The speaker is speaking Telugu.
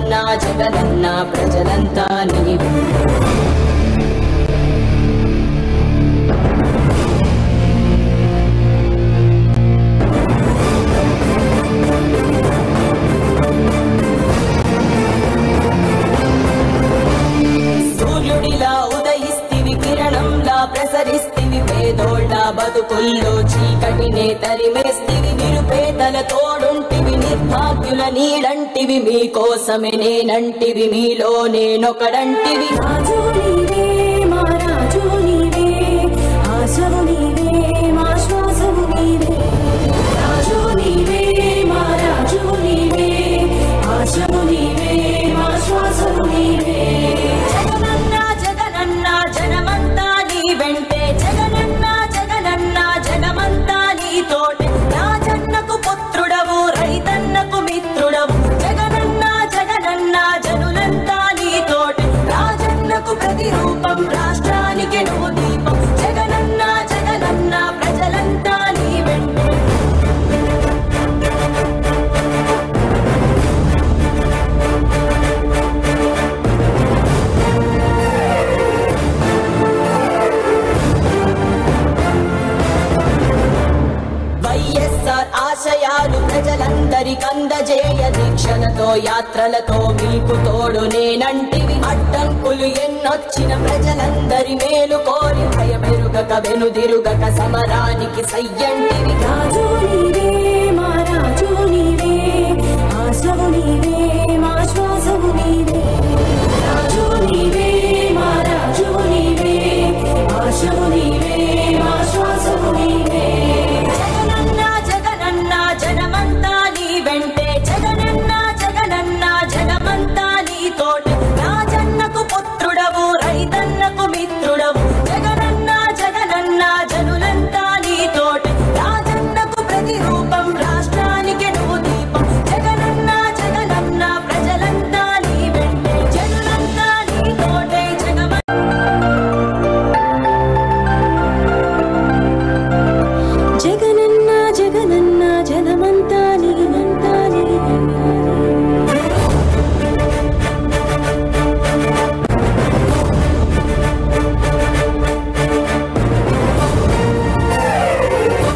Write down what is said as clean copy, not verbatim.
జగనన్నా జగనన్నా ప్రజలంతా నీవే. సూర్యుడిలా ఉదయిస్తివి, కిరణంలా ప్రసరిస్తివి, పేదోళ్ళ బతుకుల్లో చీకటినే తరిమేస్తివి, నిరుపేదల తోడుంటివి, నిర్భాగ్యుల నీడంటివి, మీకోసమే నేనంటివి, మీలో నేనొకడంటివి. రాజు నీవే మా రాజు నీవే, ఆశవు నీవే మా శ్వాసవు నీవే. రాజు నీవే మా రాజు నీవే, ఆశవు నీవే మా శ్వాసవు నీవే. జగనన్నా జగనన్నా జనమంతా నీ వెంటే, జగనన్నా జగనన్నా జగమంతా నీతోటే. రాజన్నకు పుత్రుడవు, రైతన్నకు మిత్రుడవు, జగనన్నా జగనన్నా జనులంతా నీతోటే. రాజన్నకు ప్రతిరూపం, రాష్ట్రానికి నువ్వు దీపం, జగనన్నా జగనన్నా ప్రజలంతా నీ వెంటే. వైఎస్ఆర్ ఆశయాలు ప్రజలందరికందజేయ, దీక్షలతో యాత్రలతో మీకు తోడు నేనంటివి. అడ్డంకులు ఎన్నొచ్చిన ప్రజలందరి మేలు కోరి, భయమెరుగక వెనుదిరుగక సమరానికి సయ్యంటివి. రాజు నీవే